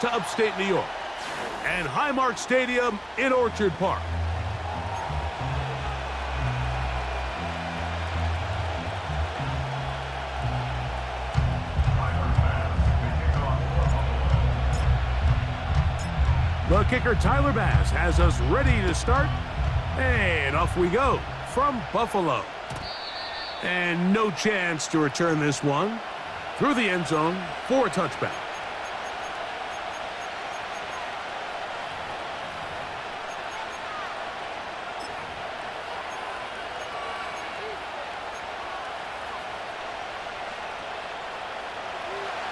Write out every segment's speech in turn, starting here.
to upstate New York and Highmark Stadium in Orchard Park. The kicker, Tyler Bass, has us ready to start. And off we go from Buffalo. And no chance to return this one through the end zone for a touchback.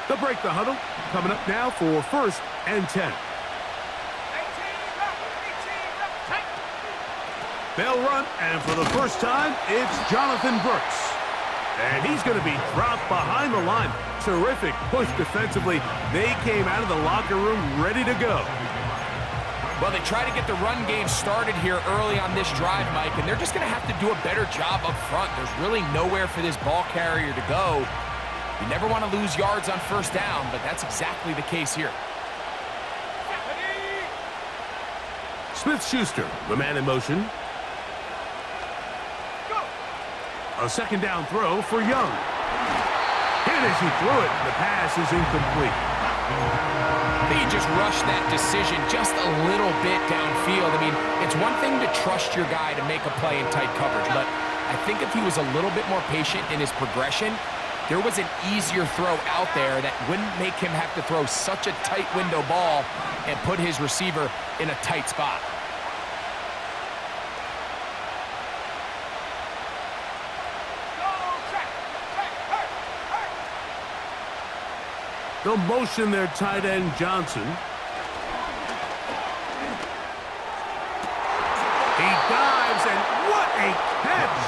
They'll break the huddle. Coming up now for 1st and 10. They'll run, and for the first time, it's Jonathan Brooks. And he's going to be dropped behind the line. Terrific push defensively. They came out of the locker room ready to go. Well, they try to get the run game started here early on this drive, Mike, and they're just going to have to do a better job up front. There's really nowhere for this ball carrier to go. You never want to lose yards on 1st down, but that's exactly the case here. Smith-Schuster, the man in motion. A 2nd down throw for Young. Hit as he threw it. The pass is incomplete. He just rushed that decision just a little bit downfield. I mean, it's one thing to trust your guy to make a play in tight coverage, but I think if he was a little bit more patient in his progression, there was an easier throw out there that wouldn't make him have to throw such a tight window ball and put his receiver in a tight spot. They'll motion their tight end, Johnson. He dives, and what a catch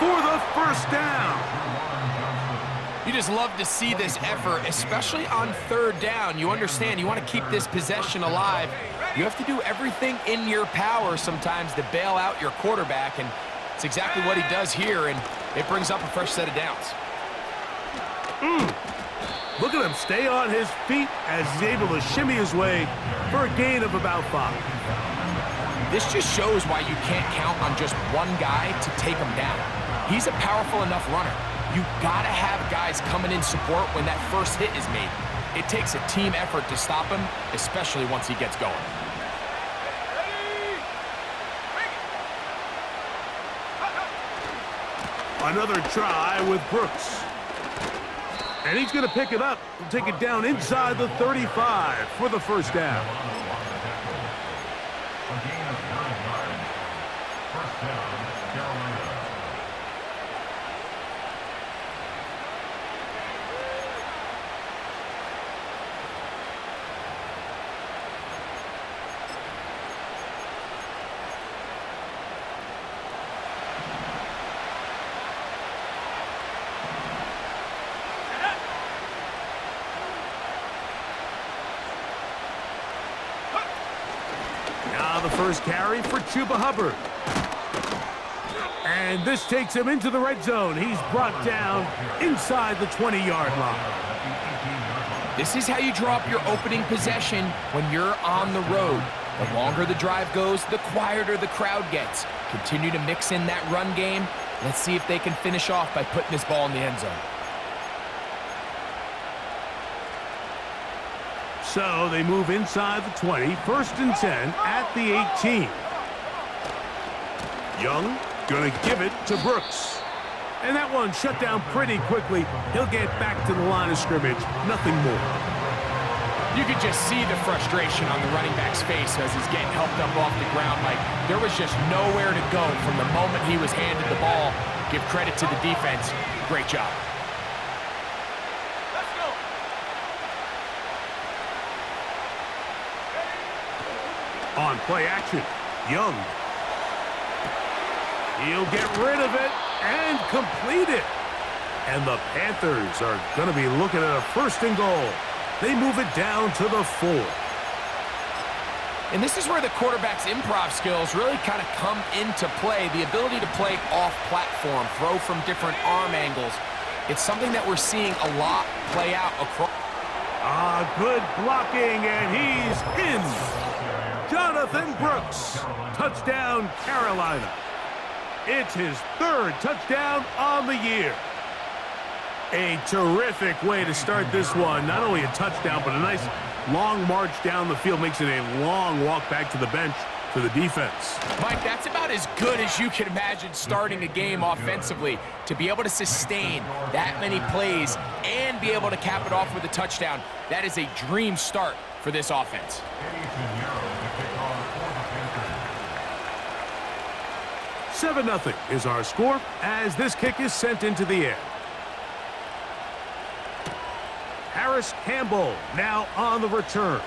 for the 1st down. You just love to see this effort, especially on 3rd down. You understand, you want to keep this possession alive. You have to do everything in your power sometimes to bail out your quarterback, and it's exactly what he does here, and it brings up a fresh set of downs. Look at him stay on his feet as he's able to shimmy his way for a gain of about 5. This just shows why you can't count on just one guy to take him down. He's a powerful enough runner. You gotta have guys coming in support when that first hit is made. It takes a team effort to stop him, especially once he gets going. Another try with Brooks. And he's going to pick it up and take it down inside the 35 for the 1st down. Now the first carry for Chuba Hubbard. And this takes him into the red zone. He's brought down inside the 20-yard line. This is how you draw up your opening possession when you're on the road. The longer the drive goes, the quieter the crowd gets. Continue to mix in that run game. Let's see if they can finish off by putting this ball in the end zone. So they move inside the 20, 1st and 10 at the 18. Young gonna give it to Brooks. And that one shut down pretty quickly. He'll get back to the line of scrimmage, nothing more. You could just see the frustration on the running back's face as he's getting helped up off the ground. Like, there was just nowhere to go from the moment he was handed the ball. Give credit to the defense. Great job. On play action, Young. He'll get rid of it and complete it. And the Panthers are going to be looking at a 1st and goal. They move it down to the 4. And this is where the quarterback's improv skills really kind of come into play. The ability to play off-platform, throw from different arm angles. It's something that we're seeing a lot play out across. Good blocking, and he's in. Jonathan Brooks, touchdown Carolina. It's his third touchdown on the year. A terrific way to start this one. Not only a touchdown, but a nice long march down the field. Makes it a long walk back to the bench for the defense. Mike, that's about as good as you can imagine starting a game offensively. To be able to sustain that many plays and be able to cap it off with a touchdown, that is a dream start for this offense. 7-0 is our score as this kick is sent into the air. Harris Campbell now on the return.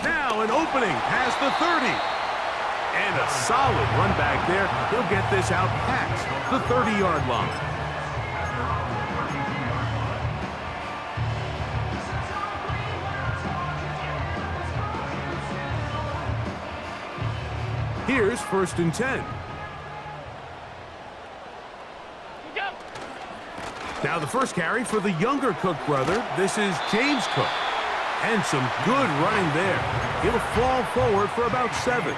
Now an opening past the 30. And a solid run back there. He'll get this out past the 30-yard line. Here's 1st and 10. Now the first carry for the younger Cook brother. This is James Cook. And some good running there. He'll fall forward for about 7.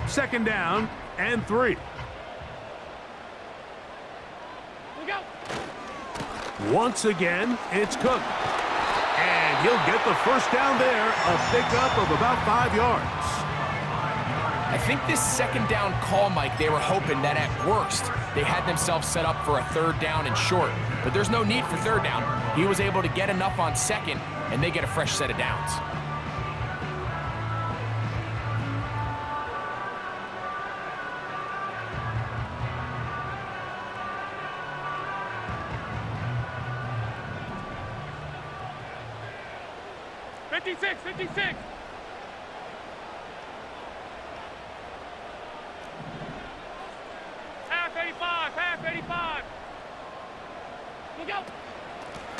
Second down and 3. Once again, it's Cook. And he'll get the first down there, a pickup of about 5 yards. I think this second down call, Mike, they were hoping that at worst they had themselves set up for a 3rd down and short. But there's no need for 3rd down. He was able to get enough on 2nd, and they get a fresh set of downs.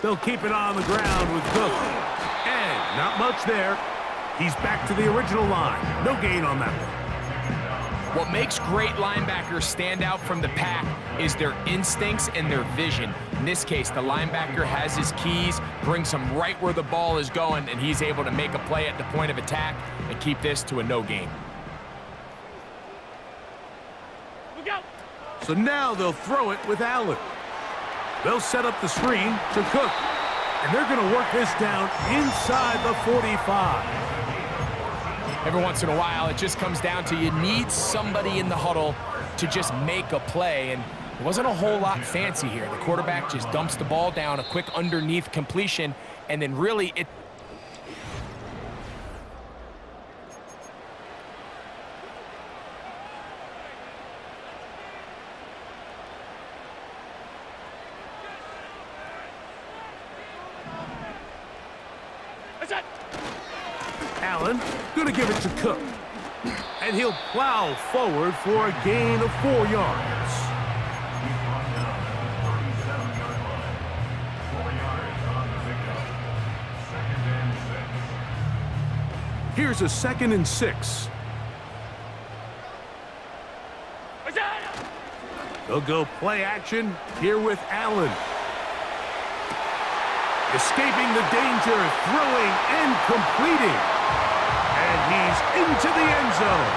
They'll keep it on the ground with Cook. And not much there. He's back to the original line. No gain on that one. What makes great linebackers stand out from the pack is their instincts and their vision. In this case, the linebacker has his keys, brings him right where the ball is going, and he's able to make a play at the point of attack and keep this to a no gain. So now they'll throw it with Allen. They'll set up the screen to Cook. And they're going to work this down inside the 45. Every once in a while, it just comes down to you need somebody in the huddle to just make a play. And it wasn't a whole lot fancy here. The quarterback just dumps the ball down, a quick underneath completion, and then really it... Allen going to give it to Cook. And he'll plow forward for a gain of 4 yards. Here's a 2nd and 6. They'll go play action here with Allen. Escaping the danger, throwing and completing. And he's into the end zone.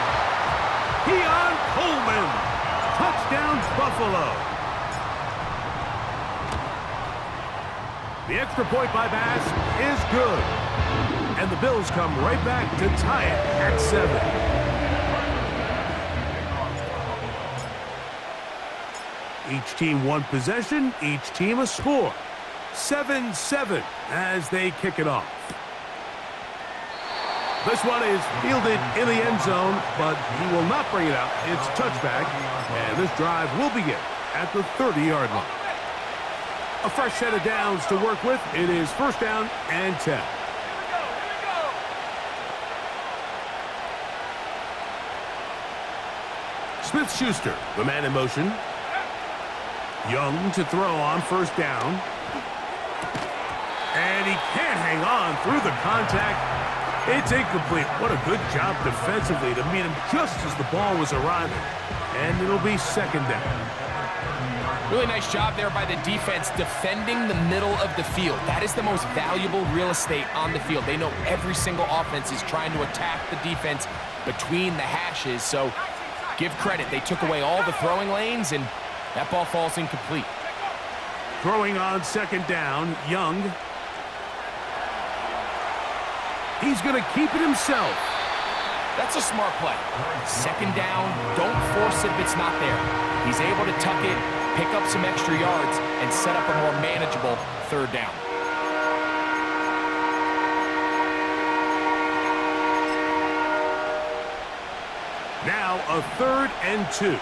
Keon Coleman. Touchdown, Buffalo. The extra point by Bass is good. And the Bills come right back to tie it at 7. Each team one possession, each team a score. 7-7 as they kick it off. This one is fielded in the end zone, but he will not bring it out. It's touchback, and this drive will begin at the 30-yard line. A fresh set of downs to work with. It is 1st down and 10. Smith-Schuster, the man in motion. Young to throw on 1st down. And he can't hang on through the contact. It's incomplete. What a good job defensively to meet him just as the ball was arriving. And it'll be second down. Really nice job there by the defense defending the middle of the field. That is the most valuable real estate on the field. They know every single offense is trying to attack the defense between the hashes. So give credit. They took away all the throwing lanes, and that ball falls incomplete. Throwing on second down, Young. He's going to keep it himself. That's a smart play. Second down, don't force it if it's not there. He's able to tuck it, pick up some extra yards, and set up a more manageable third down. Now a 3rd and 2.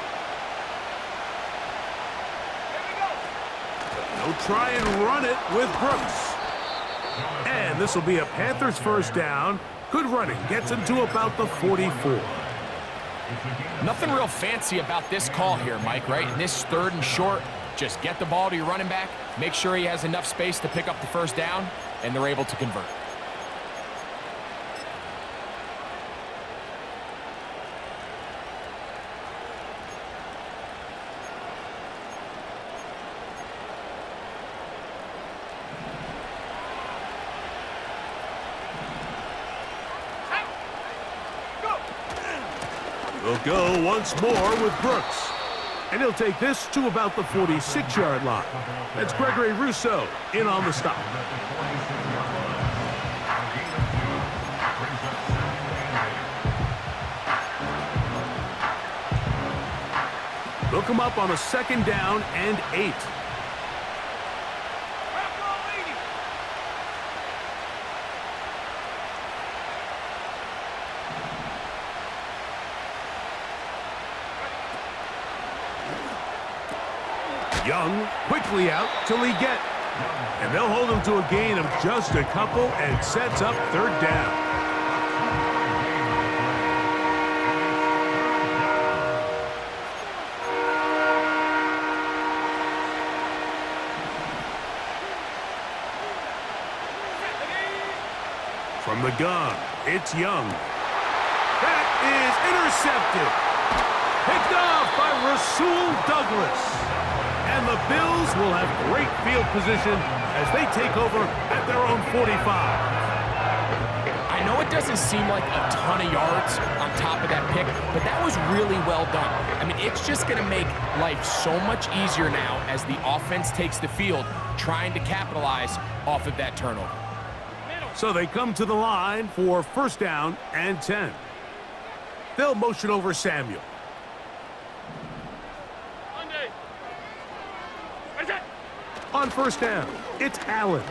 They'll try and run it with Brooks. And this will be a Panthers first down. Good running. Gets him to about the 44. Nothing real fancy about this call here, Mike, right? In this 3rd and short, just get the ball to your running back, make sure he has enough space to pick up the first down, and they're able to convert. We'll go once more with Brooks. And he'll take this to about the 46-yard line. That's Gregory Rousseau in on the stop. They'll come up on a 2nd down and 8. Young quickly out to Leggett. And they'll hold him to a gain of just a couple and sets up 3rd down. From the gun, it's Young. That is intercepted. Picked off by Rasul Douglas. And the Bills will have great field position as they take over at their own 45. I know it doesn't seem like a ton of yards on top of that pick, but that was really well done. I mean, it's just going to make life so much easier now as the offense takes the field, trying to capitalize off of that turnover. So they come to the line for first down and 10. They'll motion over Samuel. On first down, it's Allen.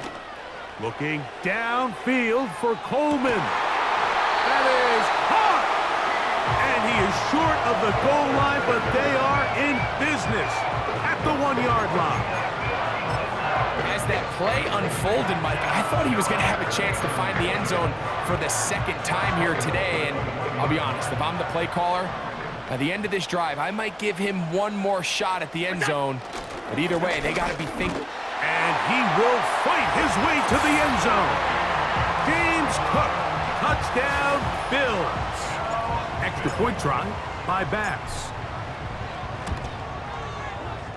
Looking downfield for Coleman. That is caught! And he is short of the goal line, but they are in business at the 1-yard line. As that play unfolded, Mike, I thought he was going to have a chance to find the end zone for the 2nd time here today. And I'll be honest, if I'm the play caller, by the end of this drive, I might give him one more shot at the end zone. But either way, they got to be thinking. And he will fight his way to the end zone. James Cook, touchdown, Bills. Extra point try by Bass.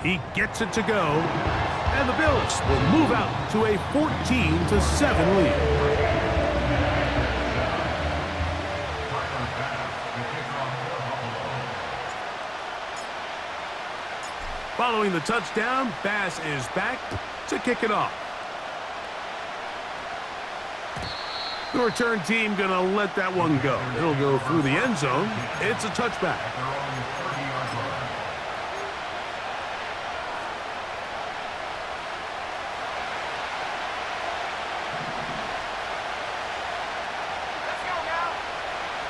He gets it to go. And the Bills will move out to a 14-7 lead. Following the touchdown, Bass is back to kick it off. The return team going to let that one go. It'll go through the end zone. It's a touchback.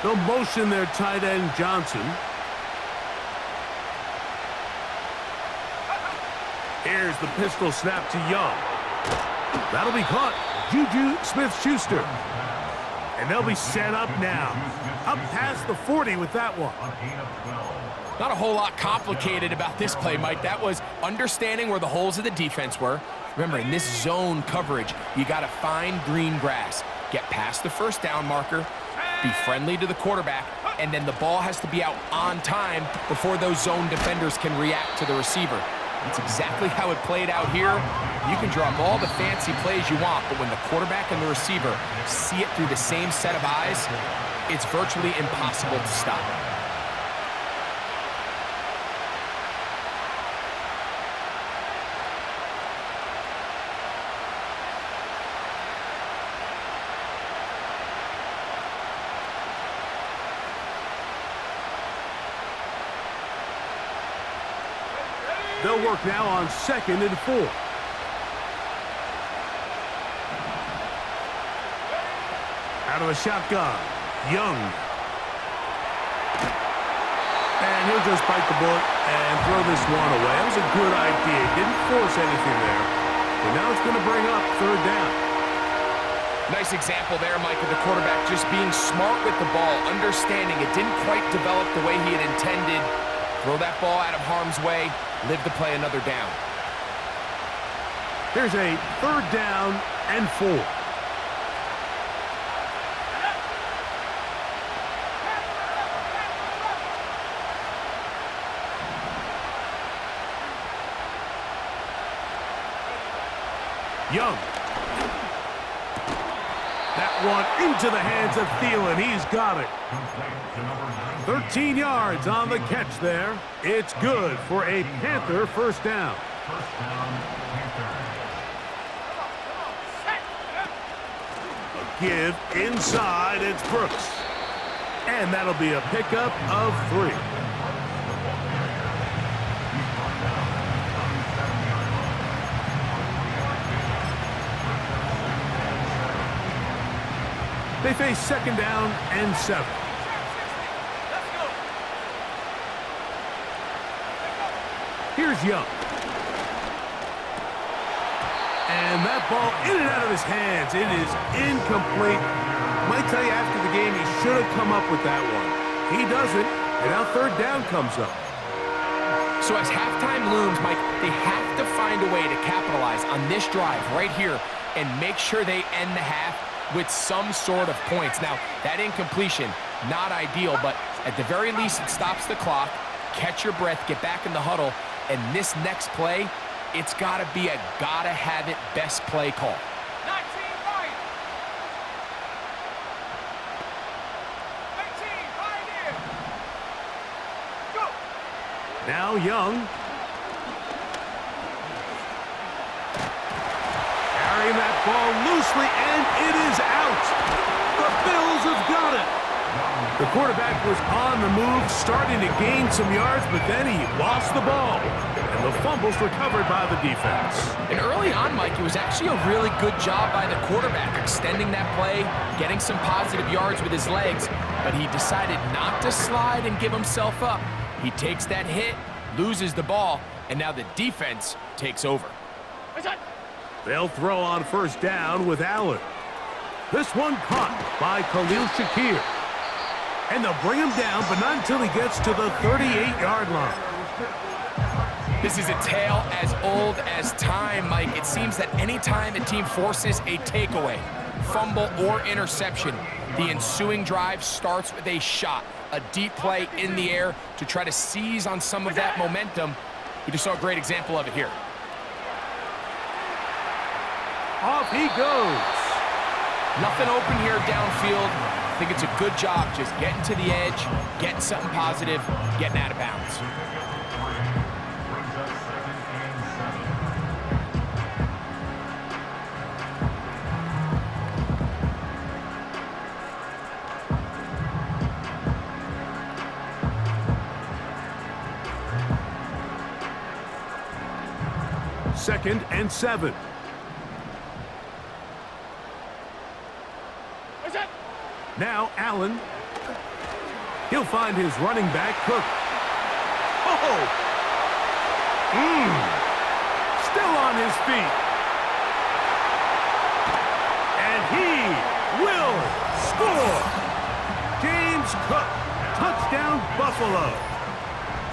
They'll motion their tight end Johnson. Here's the pistol snap to Young. That'll be caught. Juju Smith-Schuster. And they'll be set up now. Up past the 40 with that one. Not a whole lot complicated about this play, Mike. That was understanding where the holes of the defense were. Remember, in this zone coverage, you got to find green grass. get past the first down marker, be friendly to the quarterback, and then the ball has to be out on time before those zone defenders can react to the receiver. It's exactly how it played out here. You can draw up all the fancy plays you want, but when the quarterback and the receiver see it through the same set of eyes, it's virtually impossible to stop. They'll work now on 2nd and 4. Out of a shotgun, Young. And he'll just bite the bullet and throw this one away. That was a good idea. Didn't force anything there. But now it's going to bring up 3rd down. Nice example there, Mike, of the quarterback just being smart with the ball, understanding it didn't quite develop the way he had intended. Throw that ball out of harm's way, live to play another down. Here's a 3rd down and 4. Young. That one into the hands of Thielen. He's got it. 13 yards on the catch there. It's good for a Panther first down. A give inside. It's Brooks. And that'll be a pickup of 3. They face 2nd down and 7. Here's Young. And that ball in and out of his hands. It is incomplete. Might tell you after the game he should have come up with that one. He doesn't, and now 3rd down comes up. So as halftime looms, Mike, they have to find a way to capitalize on this drive right here and make sure they end the half with some sort of points. Now, that incompletion, not ideal, but at the very least, it stops the clock. Catch your breath, get back in the huddle, and this next play, it's got to be a gotta-have-it best play call. 19 right. 18 right in. Go. Now Young. Carrying that ball loosely, and it is out. The Bills have got it. The quarterback was on the move, starting to gain some yards, but then he lost the ball. And the fumble's recovered by the defense. And early on, Mike, it was actually a really good job by the quarterback, extending that play, getting some positive yards with his legs, but he decided not to slide and give himself up. He takes that hit, loses the ball, and now the defense takes over. They'll throw on 1st down with Allen. This one caught by Khalil Shakir. And they'll bring him down, but not until he gets to the 38-yard line. This is a tale as old as time, Mike. It seems that anytime a team forces a takeaway, fumble, or interception, the ensuing drive starts with a shot, a deep play in the air to try to seize on some of that momentum. We just saw a great example of it here. Off he goes. Nothing open here downfield. I think it's a good job just getting to the edge, getting something positive, getting out of bounds. Second and 7. Now Allen. He'll find his running back, Cook. Oh! Still on his feet. And he will score! James Cook, touchdown Buffalo.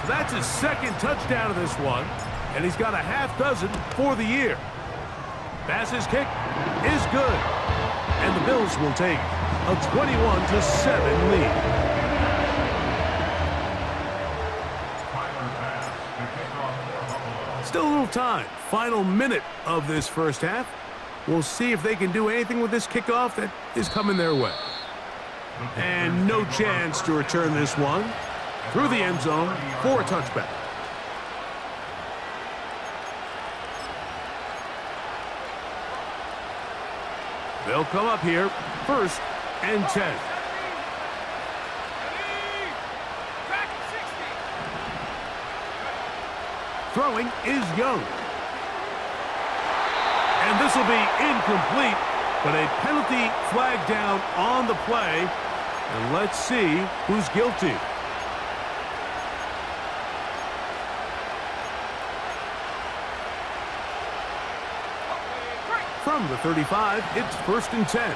So that's his 2nd touchdown of this one, and he's got a half dozen for the year. Bass's kick is good. and the Bills will take a 21-7 lead. Still a little time. Final minute of this first half. We'll see if they can do anything with this kickoff that is coming their way. And no chance to return this one through the end zone for a touchback. They'll come up here, 1st and 10. Throwing is Young. And this will be incomplete, but a penalty flag down on the play. And let's see who's guilty. From the 35, it's 1st and 10.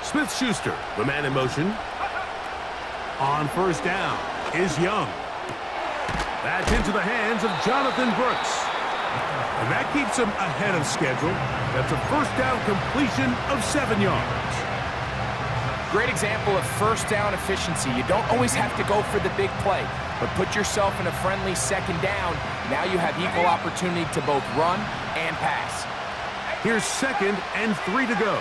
Smith-Schuster, the man in motion. On 1st down is Young. That's into the hands of Jonathan Brooks. And that keeps him ahead of schedule. That's a 1st down completion of 7 yards. Great example of 1st down efficiency. You don't always have to go for the big play, but put yourself in a friendly 2nd down. Now you have equal opportunity to both run and pass. Here's 2nd and 3 to go.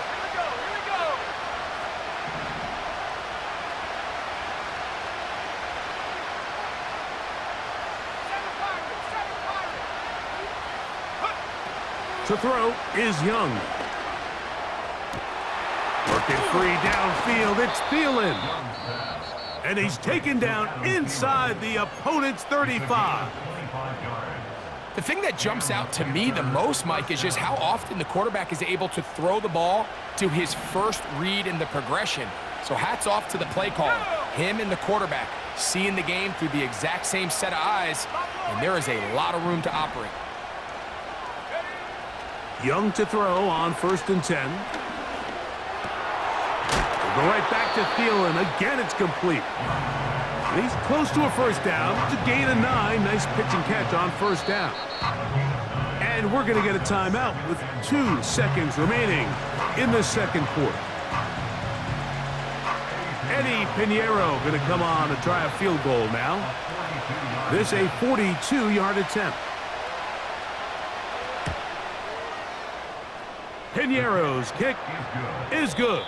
To throw is Young. Working free downfield, it's Thielen. And he's taken down inside the opponent's 35. The thing that jumps out to me the most, Mike, is just how often the quarterback is able to throw the ball to his first read in the progression. So hats off to the play caller. Him and the quarterback seeing the game through the exact same set of eyes, and there is a lot of room to operate. Young to throw on 1st and 10. We'll go right back to Thielen. Again, it's complete. He's close to a 1st down to gain a 9. Nice pitch and catch on 1st down. And we're going to get a timeout with 2 seconds remaining in the 2nd quarter. Eddie Pinheiro going to come on to try a field goal now. This a 42-yard attempt. Pinheiro's kick is good.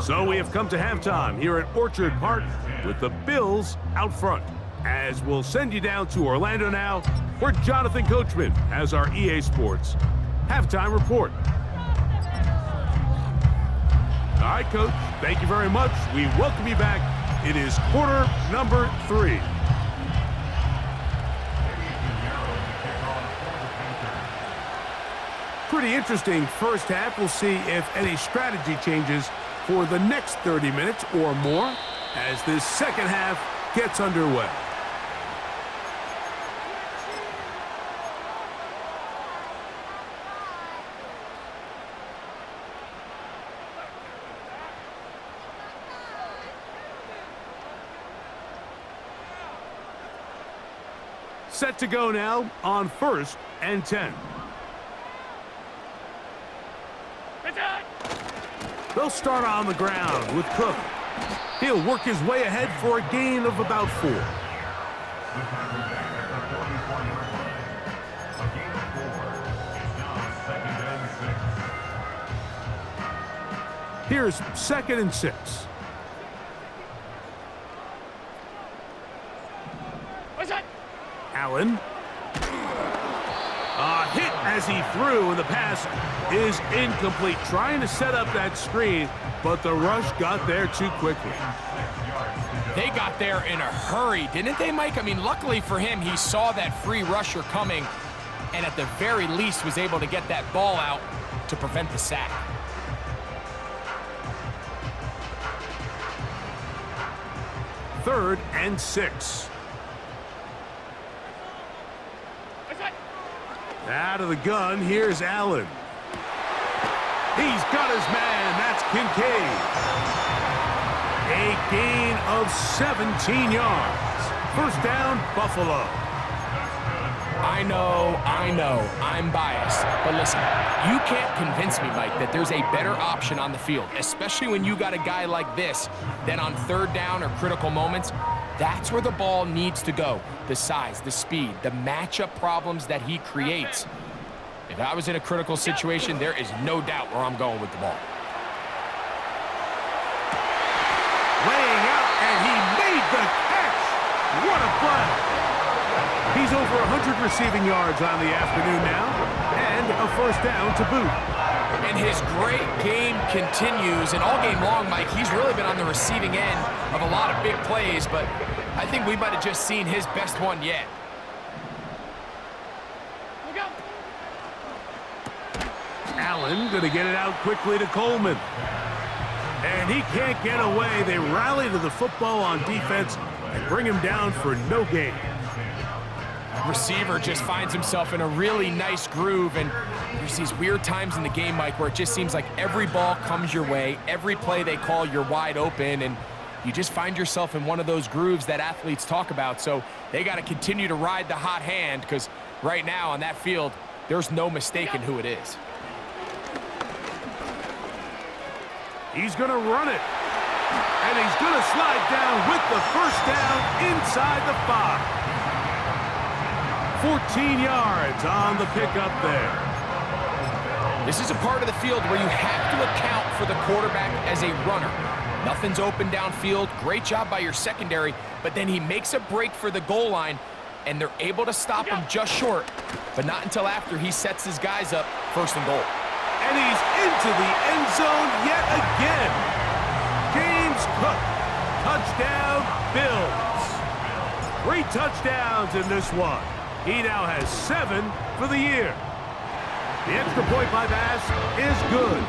So we have come to halftime here at Orchard Park with the Bills out front. As we'll send you down to Orlando now, where Jonathan Coachman has our EA Sports halftime report. All right, Coach, thank you very much. We welcome you back. It is quarter number 3. Pretty interesting first half. We'll see if any strategy changes for the next 30 minutes or more as this second half gets underway. Set to go now on 1st and 10. They'll start on the ground with Cook. He'll work his way ahead for a gain of about 4. Here's 2nd and 6. Allen. Hit as he threw, and the pass is incomplete. Trying to set up that screen, but the rush got there too quickly. They got there in a hurry, didn't they, Mike? I mean, luckily for him, he saw that free rusher coming, and at the very least was able to get that ball out to prevent the sack. Third and 6. Out of the gun, here's Allen. He's got his man. That's Kincaid. A gain of 17 yards. First down, Buffalo. I know, I'm biased. But listen, you can't convince me, Mike, that there's a better option on the field, especially when you got a guy like this, than on third down or critical moments. That's where the ball needs to go. The size, the speed, the matchup problems that he creates. If I was in a critical situation, there is no doubt where I'm going with the ball. Laying out, and he made the catch. What a play. He's over 100 receiving yards on the afternoon now, and a first down to boot. And his great game continues, and all game long, Mike, he's really been on the receiving end of a lot of big plays, but I think we might have just seen his best one yet. Allen going to get it out quickly to Coleman. And he can't get away. They rally to the football on defense and bring him down for no gain. Receiver just finds himself in a really nice groove, and there's these weird times in the game, Mike, where it just seems like every ball comes your way, every play they call, you're wide open, and you just find yourself in one of those grooves that athletes talk about. So they got to continue to ride the hot hand, because right now on that field, there's no mistaking who it is. He's going to run it. And he's going to slide down with the first down inside the 5. 14 yards on the pickup there. This is a part of the field where you have to account for the quarterback as a runner. Nothing's open downfield. Great job by your secondary, but then he makes a break for the goal line, and they're able to stop him just short, but not until after he sets his guys up first and goal. And he's into the end zone yet again. James Cook, touchdown Bills. 3 touchdowns in this one. He now has 7 for the year. The extra point by Bass is good.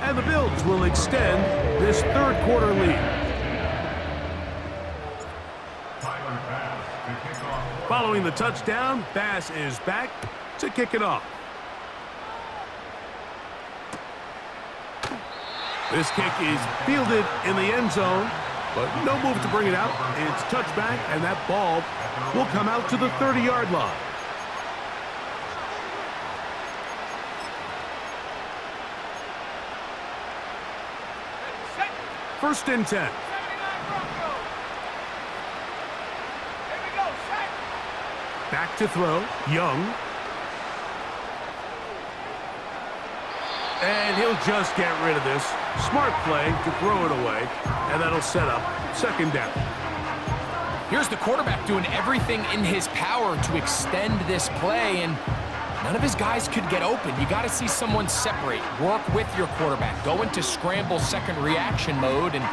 And the Bills will extend this third quarter lead. Following the touchdown, Bass is back to kick it off. This kick is fielded in the end zone, but no move to bring it out. It's touchback, and that ball will come out to the 30-yard line. First and 10. Back to throw, Young. And he'll just get rid of this. Smart play to throw it away, and that'll set up second down. Here's the quarterback doing everything in his power to extend this play, and none of his guys could get open. You got to see someone separate, work with your quarterback, go into scramble second reaction mode, and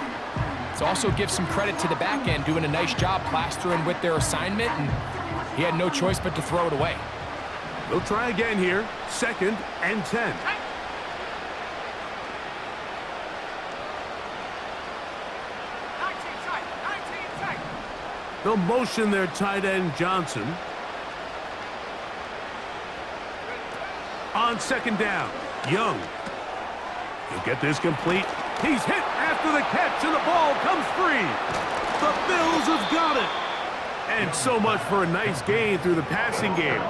it also gives some credit to the back end doing a nice job plastering with their assignment, and he had no choice but to throw it away. They'll try again here, second and 10. They'll motion their tight end, Johnson. On second down, Young. He'll get this complete. He's hit after the catch, and the ball comes free. The Bills have got it. And so much for a nice gain through the passing game.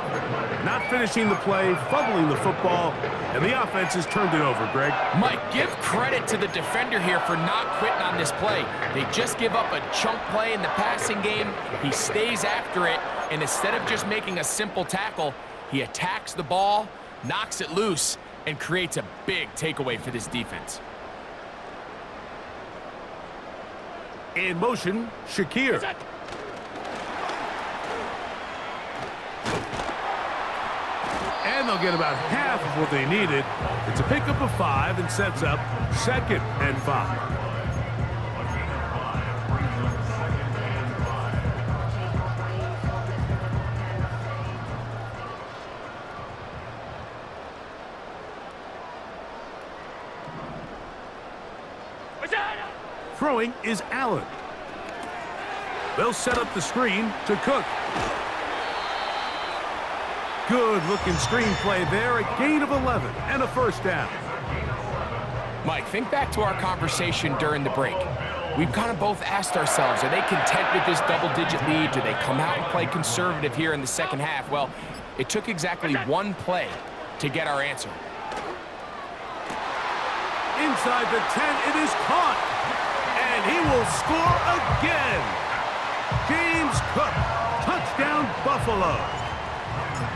Not finishing the play, fumbling the football, and the offense has turned it over, Greg. Mike, give credit to the defender here for not quitting on this play. They just give up a chunk play in the passing game. He stays after it, and instead of just making a simple tackle, he attacks the ball, knocks it loose, and creates a big takeaway for this defense. In motion, Shakir. And they'll get about half of what they needed. It's a pickup of 5 and sets up second and 5. Throwing is Allen. They'll set up the screen to Cook. Good-looking screen play there, a gain of 11 and a first down. Mike, think back to our conversation during the break. We've kind of both asked ourselves, are they content with this double-digit lead? Do they come out and play conservative here in the second half? Well, it took exactly one play to get our answer. Inside the 10, it is caught. And he will score again. James Cook, touchdown Buffalo.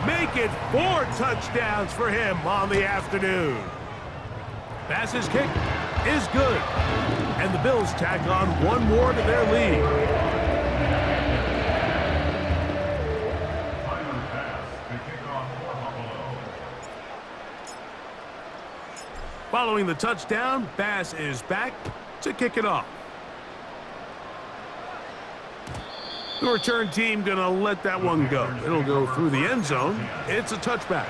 Make it 4 touchdowns for him on the afternoon. Bass's kick is good. And the Bills tack on one more to their lead. Following the touchdown, Bass is back to kick it off. The return team gonna let that one go. It'll go through the end zone. It's a touchback.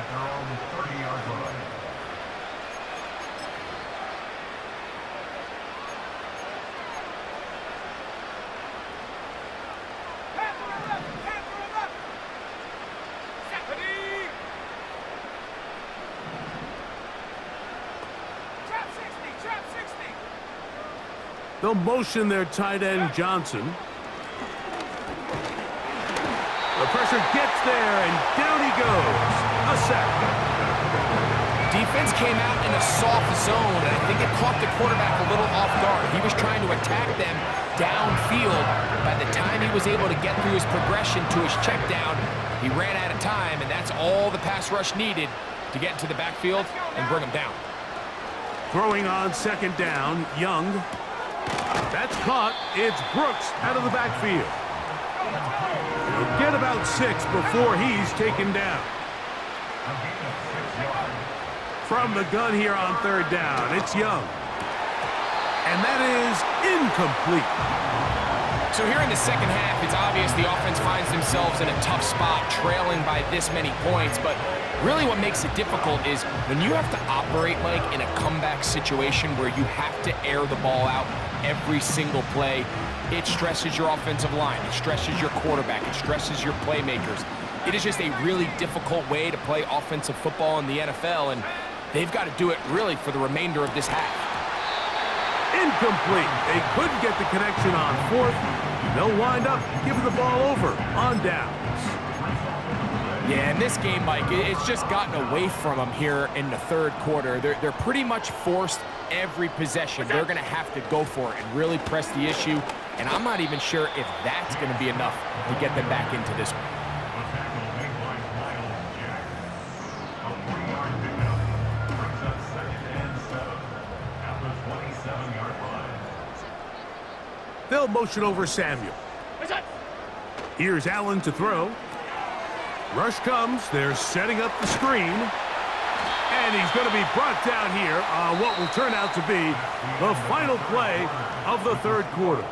They'll motion their tight end, Johnson. The pressure gets there, and down he goes. A sack. Defense came out in a soft zone, and I think it caught the quarterback a little off guard. He was trying to attack them downfield. By the time he was able to get through his progression to his check down, he ran out of time, and that's all the pass rush needed to get into the backfield and bring him down. Throwing on second down, Young. That's caught. It's Brooks out of the backfield. He'll get about 6 before he's taken down. From the gun here on third down, it's Young. And that is incomplete. So here in the second half, it's obvious the offense finds themselves in a tough spot, trailing by this many points. But really what makes it difficult is when you have to operate, Mike, in a comeback situation where you have to air the ball out every single play, it stresses your offensive line, it stresses your quarterback, it stresses your playmakers. It is just a really difficult way to play offensive football in the NFL, and they've got to do it really for the remainder of this half. Incomplete. They couldn't get the connection on fourth. They'll wind up giving the ball over on downs. Yeah, in this game, Mike, it's just gotten away from them here in the third quarter. They're pretty much forced every possession. They're going to have to go for it and really press the issue, and I'm not even sure if that's going to be enough to get them back into this one. They'll motion over Samuel. Here's Allen to throw. Rush comes. They're setting up the screen. And he's going to be brought down here on what will turn out to be the final play of the third quarter.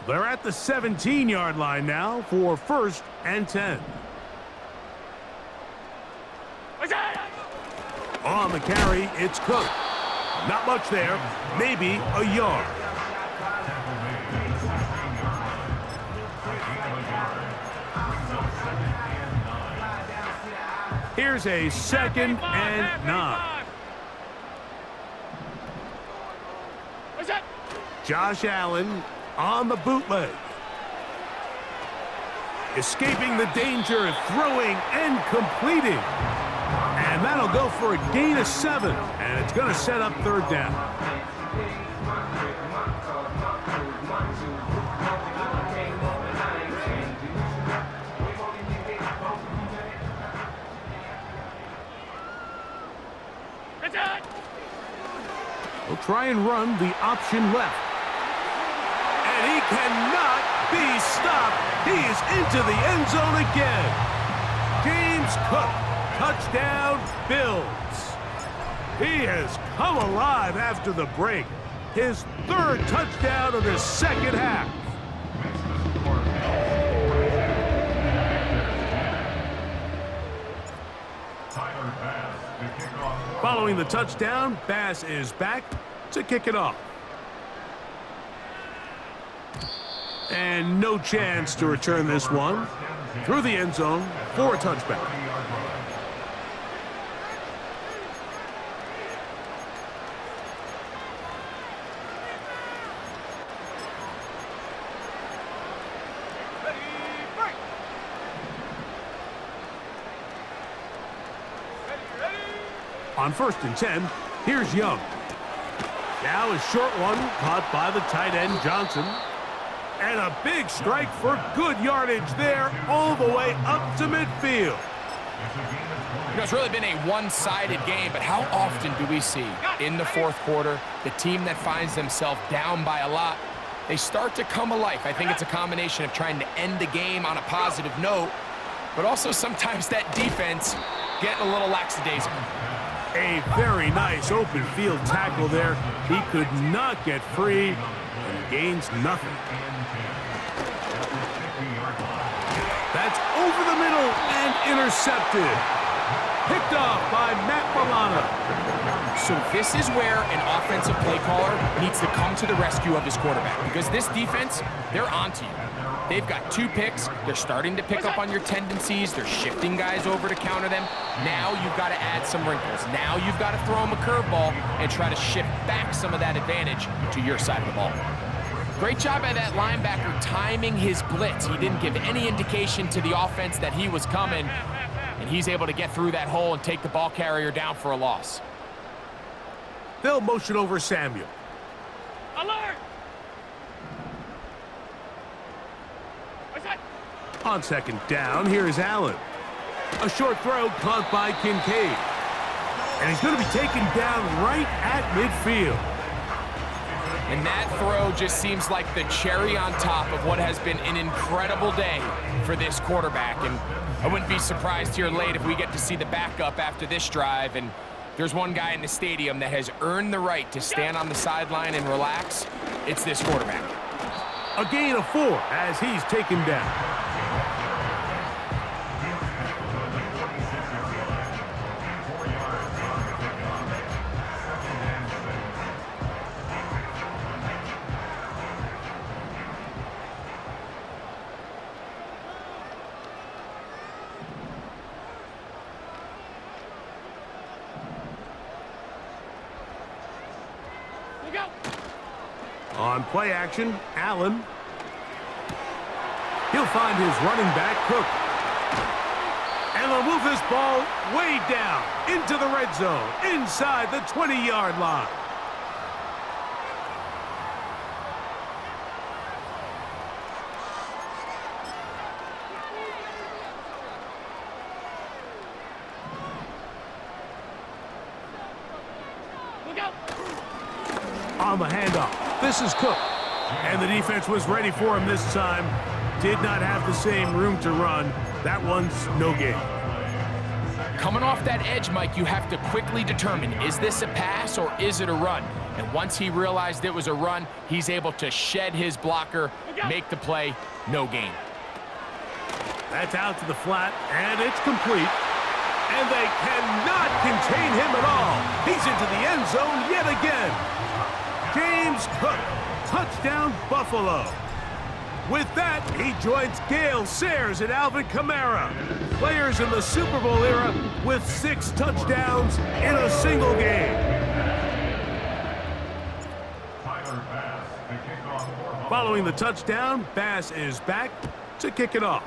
They're at the 17-yard line now for 1st and 10. On the carry, it's Cook. Not much there, maybe a yard. Here's a 2nd and 9. Josh Allen on the bootleg. Escaping the danger, throwing and completing. And that'll go for a gain of 7, and it's going to set up third down. We'll try and run the option left. And he cannot be stopped. He is into the end zone again. James Cook. Touchdown, Bills. He has come alive after the break. His 3rd touchdown of the second half. Following the touchdown, Bass is back to kick it off. And no chance to return this one. Through the end zone for a touchback. Ready, break. Ready. On 1st and 10, here's Young. Now a short one caught by the tight end Johnson. And a big strike for good yardage there all the way up to midfield. You know, it's really been a one-sided game, but how often do we see in the 4th quarter the team that finds themselves down by a lot, they start to come alive? I think it's a combination of trying to end the game on a positive note, but also sometimes that defense getting a little lackadaisical. A very nice open field tackle there. He could not get free and gains nothing. That's over the middle and intercepted. Picked off by Matt Milano. So this is where an offensive play caller needs to come to the rescue of his quarterback, because this defense, they're onto you. They've got 2 picks. They're starting to pick up on your tendencies. They're shifting guys over to counter them. Now you've got to add some wrinkles. Now you've got to throw them a curveball and try to shift back some of that advantage to your side of the ball. Great job by that linebacker timing his blitz. He didn't give any indication to the offense that he was coming, and he's able to get through that hole and take the ball carrier down for a loss. They'll motion over Samuel. Alert. On 2nd down, here's Allen. A short throw caught by Kincaid. And he's going to be taken down right at midfield. And that throw just seems like the cherry on top of what has been an incredible day for this quarterback. And I wouldn't be surprised here late if we get to see the backup after this drive. And there's one guy in the stadium that has earned the right to stand on the sideline and relax. It's this quarterback. A gain of 4 as he's taken down. On play action, Allen. He'll find his running back, Cook. And they'll move this ball way down into the red zone, inside the 20-yard line. On the handoff, this is Cook. And the defense was ready for him this time. Did not have the same room to run. That one's no gain. Coming off that edge, Mike, you have to quickly determine, is this a pass or is it a run? And once he realized it was a run, he's able to shed his blocker, make the play, no gain. That's out to the flat, and it's complete. And they cannot contain him at all. He's into the end zone yet again. James Cook, touchdown Buffalo. With that, he joins Gale Sayers and Alvin Kamara, players in the Super Bowl era with 6 touchdowns in a single game. Following the touchdown, Bass is back to kick it off.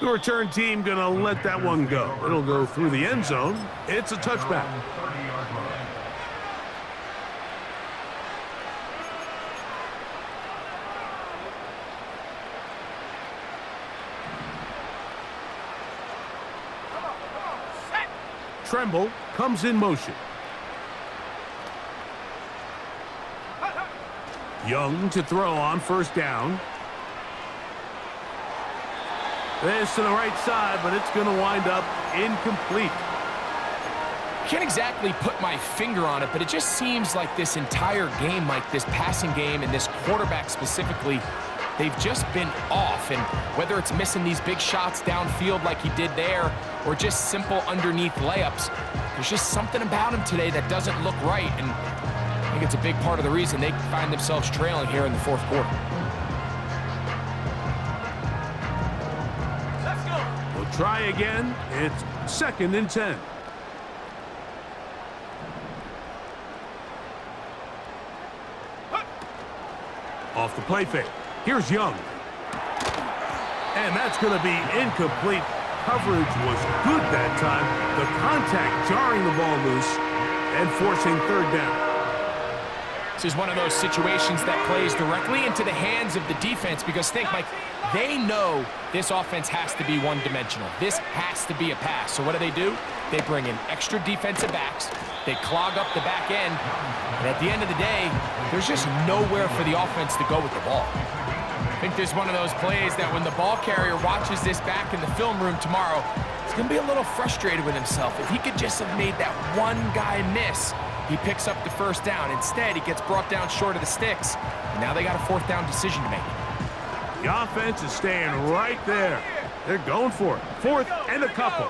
The return team gonna let that one go. It'll go through the end zone. It's a touchback. Tremble comes in motion. Young to throw on 1st down. This to the right side, but it's going to wind up incomplete. Can't exactly put my finger on it, but it just seems like this entire game, like this passing game and this quarterback specifically, they've just been off. And whether it's missing these big shots downfield like he did there or just simple underneath layups, there's just something about him today that doesn't look right. And think it's a big part of the reason they find themselves trailing here in the fourth quarter. Let's go. We'll try again. It's 2nd and 10. Off the play fake. Here's Young. And that's going to be incomplete. Coverage was good that time. The contact jarring the ball loose and forcing 3rd down. This is one of those situations that plays directly into the hands of the defense because think, Mike, they know this offense has to be one-dimensional. This has to be a pass. So what do? They bring in extra defensive backs. They clog up the back end. And at the end of the day, there's just nowhere for the offense to go with the ball. I think there's one of those plays that when the ball carrier watches this back in the film room tomorrow, he's going to be a little frustrated with himself. If he could just have made that one guy miss, he picks up the 1st down. Instead, he gets brought down short of the sticks. And now they got a 4th down decision to make. The offense is staying right there. They're going for it. 4th and a couple.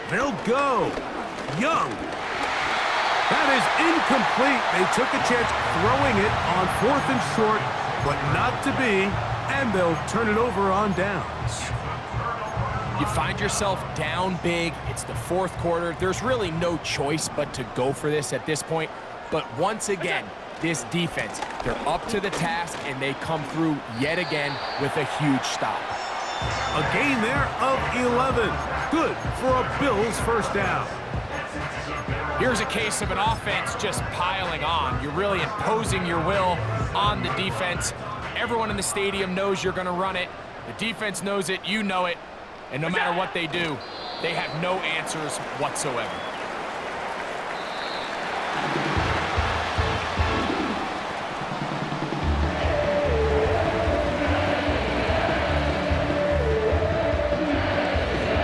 They'll go. Young. That is incomplete. They took a chance throwing it on 4th and short, but not to be, and they'll turn it over on downs. You find yourself down big. It's the 4th quarter. There's really no choice but to go for this at this point. But once again, this defense, they're up to the task, and they come through yet again with a huge stop. A gain there of 11. Good for a Bills 1st down. Here's a case of an offense just piling on. You're really imposing your will on the defense. Everyone in the stadium knows you're going to run it. The defense knows it, you know it. And no matter what they do, they have no answers whatsoever.